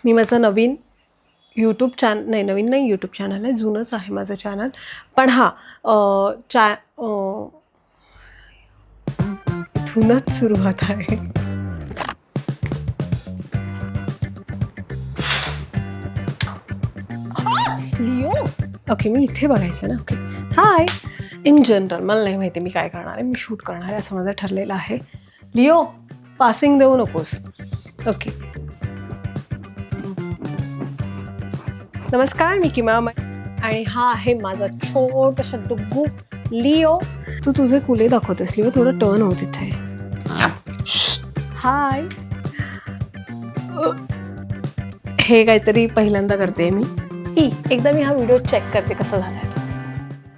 मी माझं नवीन यूट्यूब नवीन नाही YouTube channel आहे, जुनंच आहे माझं चॅनल. पण हां, इथूनच सुरुवात आहे. लिओ, ओके, मी इथे बघायचं ना. Okay, high. इन जनरल मला नाही माहिती मी काय करणार आहे, मी शूट करणार आहे असं माझं ठरलेलं आहे. लिओ, पासिंग देऊ नकोस. ओके, नमस्कार, मी किमा आणि हा आहे माझा छोटासा डुग्गू लिओ. तू तुझे कुले दाखवतेस लिओ, थोडं टर्न होत इथे. हाय. हे काहीतरी पहिल्यांदा करते मी. एकदा मी हा व्हिडिओ चेक करते कसा झाला आहे.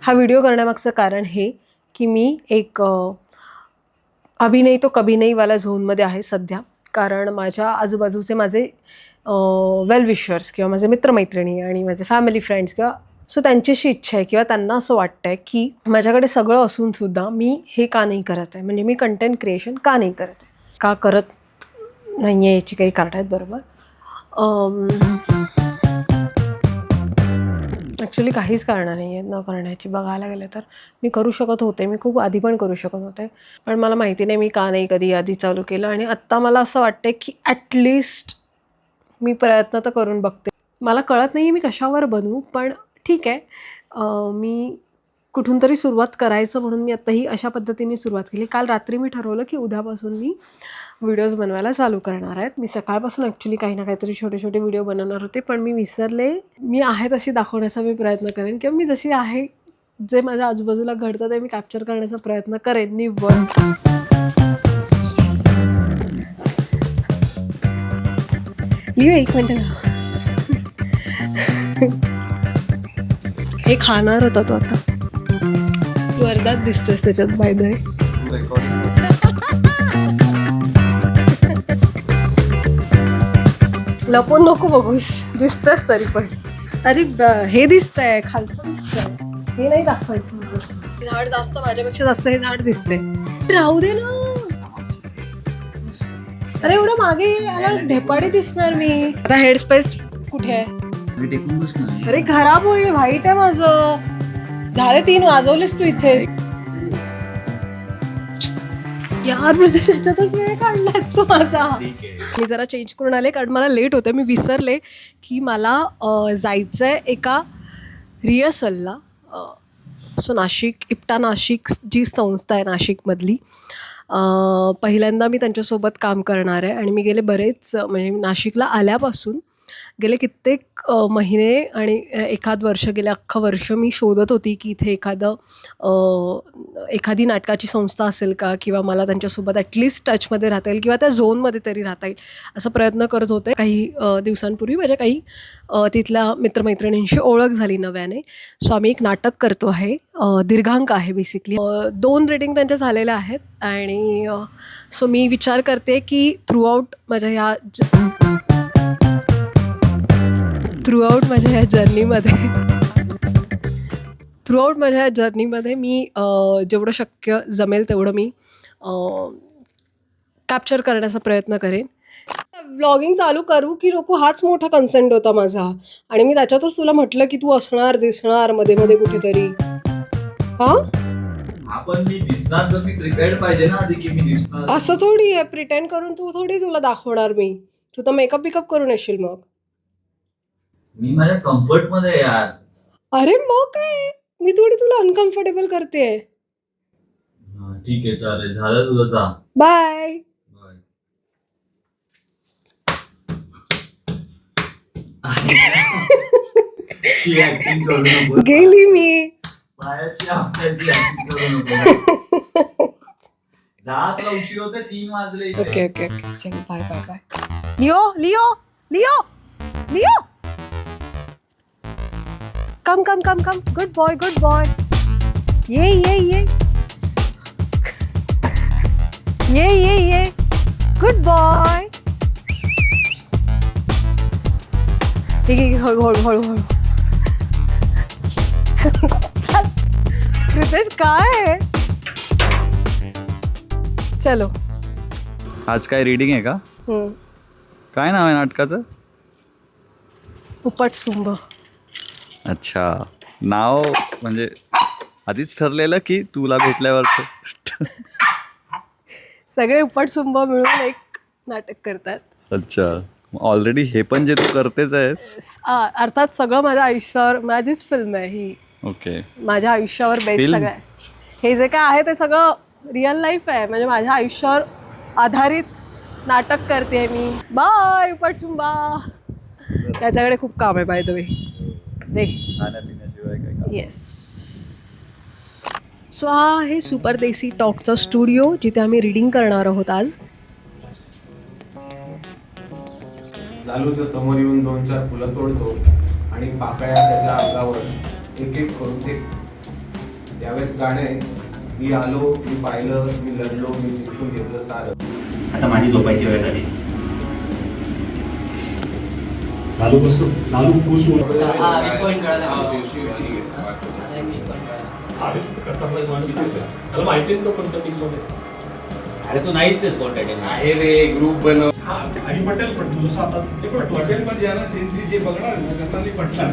हा व्हिडिओ करण्यामागचं कारण हे की मी एक अभी नहीं तो कभी नहीं वाला झोनमध्ये आहे सध्या. कारण माझ्या आजूबाजूचे माझे वेल विशर्स किंवा माझे मित्रमैत्रिणी आणि माझे फॅमिली फ्रेंड्स किंवा सो त्यांच्याशी इच्छा आहे किंवा त्यांना असं वाटतं आहे की माझ्याकडे सगळं असूनसुद्धा मी हे का नाही करत आहे, म्हणजे मी कंटेंट क्रिएशन का नाही करत आहे, का करत नाही आहे याची काही कारणं आहेत. बरोबर, ॲक्च्युली काहीच कारणं नाही आहेत न करण्याची. बघायला गेलं तर मी करू शकत होते, मी खूप आधी पण करू शकत होते, पण मला माहिती नाही मी का नाही कधी आधी चालू केलं. आणि आत्ता मला असं वाटतं की ॲटलिस्ट मी प्रयत्न तर करून बघते. मला कळत नाही मी कशावर बनवू, पण ठीक आहे, मी कुठून तरी सुरुवात करायचं म्हणून मी आत्ताही अशा पद्धतीने सुरुवात केली. काल रात्री मी ठरवलं की उद्यापासून मी व्हिडिओज बनवायला चालू करणार आहेत. मी सकाळपासून ॲक्च्युली काही ना काहीतरी छोटे छोटे व्हिडिओ बनवणार होते, पण मी विसरले. मी आहे तशी दाखवण्याचा मी प्रयत्न करेन किंवा मी जशी आहे, जे माझ्या आजूबाजूला घडतं ते मी कॅप्चर करण्याचा प्रयत्न करेन. लिओ, एक मिनटं ना. हे खाणार होता तो आता. तू अर्धाच दिसतोस त्याच्यात, बाय द वे. लपून नको बघूस, दिसतंच तरी पण. अरे हे दिसतंय, खालचं दिसतंय, हे नाही दाखवायचं. झाड जास्त, माझ्यापेक्षा जास्त हे झाड दिसते. राहू दे ना. अरे एवढं मागे याला ढेपाडी दिसणार मी. आता हेडस्पेस कुठे आहे? अरे खराब होईल, व्हाईट आहे माझं. झाले 3 वाजवलेस तू इथे. यार म्हणजे त्याच्यातच वेळ काढलास तू माझा. मी जरा चेंज करून आले कारण मला लेट होतं. मी विसरले की मला जायचं आहे एका रिहर्सलला. सो नाशिक, इप्टा नाशिक जी संस्था आहे नाशिकमधली, पहिल्यांदा मी त्यांच्यासोबत काम करणार आहे. आणि मी गेले बरेच, म्हणजे नाशिकला आल्यापासून गेले कित्येक महिने आणि एखाद वर्ष, गेले अख्खं वर्ष मी शोधत होती की इथे एखादी नाटकाची संस्था असेल का, किंवा मला त्यांच्यासोबत ॲटलिस्ट टचमध्ये राहता येईल किंवा त्या झोनमध्ये तरी राहता येईल असा प्रयत्न करत होते. काही दिवसांपूर्वी माझ्या काही तिथल्या मित्रमैत्रिणींशी ओळख झाली नव्याने. सो आम्ही एक नाटक करतो आहे, दीर्घांक आहे बेसिकली. 2 रीडिंग त्यांच्या झालेल्या आहेत. आणि सो मी विचार करते की थ्रूआउट माझ्या ह्या जर्नीमध्ये मी जेवढं शक्य जमेल तेवढं मी कॅप्चर करण्याचा प्रयत्न करेन. व्लॉगिंग चालू करू की नको हाच मोठा कन्सेंट होता माझा. आणि मी त्याच्यातच तुला म्हटलं की तू असणार, दिसणार मध्ये मध्ये कुठेतरी. असं थोडी आहे, प्रिटेंड करून तू थोडी तुला दाखवणार मी. तू तर मेकअप बिकअप करून येशील मग. मी माझ्या कम्फर्ट मध्ये यार. अरे मग काय, मी थोडी तुला अनकम्फर्टेबल करते. ठीक आहे, चालेल, झालं तुझं जा. बाय. गेली मी. उशीर होते, 3 वाजले. ओके ओके ओके, चल bye bye bye. Leo Leo Leo Leo, come come come come. Good boy good boy. ये ये ये ये ये ये, गुड बॉय. ठीक आहे, हळू हळू हळू हळू. रितेश काय, चलो. आज काय रीडिंग आहे का? काय नाव आहे नाटकाचं? उपटसुंब. अच्छा, नाव म्हणजे आधीच ठरलेलं की तुला भेटल्यावर? सगळे उपटसुंब मिळून एक नाटक करतात. अच्छा, ऑलरेडी हे पण जे तू करतेच आहेस. अर्थात सगळं माझ्या आयुष्यावर, माझीच फिल्म आहे ही. ओके. माझ्या आयुष्यावर बेस्ट Film? सगळं आहे. हे जे काय आहे ते सगळं रिअल लाईफ आहे. म्हणजे माझ्या आयुष्यावर आधारित नाटक करते मी. बाय उपटसुंबा. त्याच्याकडे खूप काम आहे बाय द वे. खाण्यापिण्याशिवाय काय काम? येस. सो हा आहे सुपर देसी टॉकचा स्टुडिओ, जिथे आम्ही रीडिंग करणार आहोत आज. लालूच्या समोर येऊन 2-4 फुलं तोडतो आणि पाकळ्या त्याच्या अंगावर एक एक करून ते. त्यावेळेस गाणे, मी आलो, मी पाहिलं, मी लढलो, मी जिंकून घेतलं सारं. आता माझी झोपायची वेळ झाली. लालू बसतो, लालू खुश होऊन त्याला माहिती आहे तो कोणत्या टीम मध्ये. अरे तू नाहीच आहेस कोणत्या टीम. आहे रे, ग्रुप बनव. आणि पटेल पण तू जसं आता पटेल म्हणजे यांना सेन्सीचे बघणार ना, त्यांना पटणार.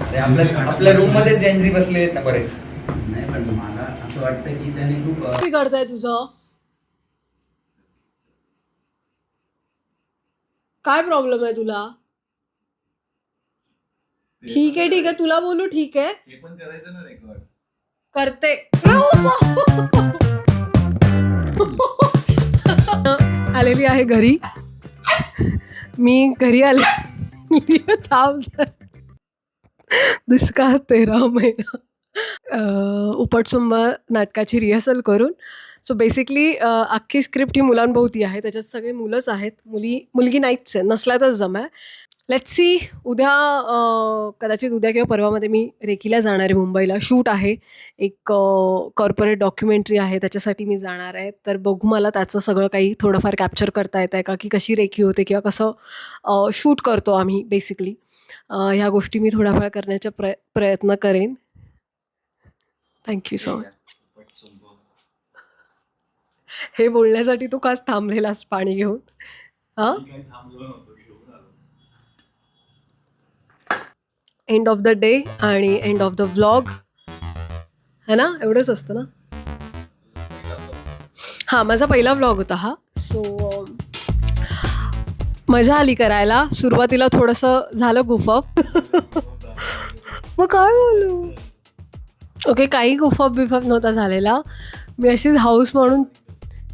अरे आपल्या रूम मध्ये जेन्झी बसले आहेत ना बरेच. नाही पण मला असं वाटतं की त्याने खूप काय करताय तुझं? काय प्रॉब्लेम आहे तुला? ठीक आहे तुला बोलू ठीक आहे. हे पण करायचं ना रेकॉर्ड. करते. आलेली आहे घरी. मी घरी आले. थांब जरा. दुष्काळ 13 महिना. उपटसुंब नाटकाची रिहर्सल करून. सो बेसिकली अख्खी स्क्रिप्ट ही मुलांभोवती आहे. त्याच्यात सगळे मुलंच आहेत. मुलगी नाहीच आहे. नसल्यातच जमा आहे. Let's see. उद्या कदाचित उद्या किंवा परवामध्ये मी रेकीला जाणार आहे. मुंबईला शूट आहे. एक कॉर्पोरेट डॉक्युमेंटरी आहे. त्याच्यासाठी मी जाणार आहे. तर बघू मला त्याचं सगळं काही थोडंफार कॅप्चर करता येतं आहे का, की कशी रेकी होते किंवा कसं शूट करतो आम्ही बेसिकली. ह्या गोष्टी मी थोड्याफार करण्याचा प्रयत्न करेन. Thank you so much. हे बोलण्यासाठी तू खास थांबलेलास पाणी घेऊन. हां, एंड ऑफ द डे आणि एंड ऑफ द व्लॉग है ना, एवढंच असतं ना. हां, माझा पहिला व्लॉग होता हा. सो मजा आली करायला. सुरुवातीला थोडंसं झालं गुफअप. मग काय बोलू. ओके, काही गुफअप बिफअप नव्हता झालेला. मी अशीच हाऊस म्हणून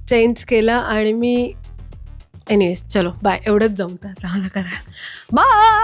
चेंज केला आणि मी एनिवेज चलो बाय. एवढंच जमतं आता मला करायला. बाय.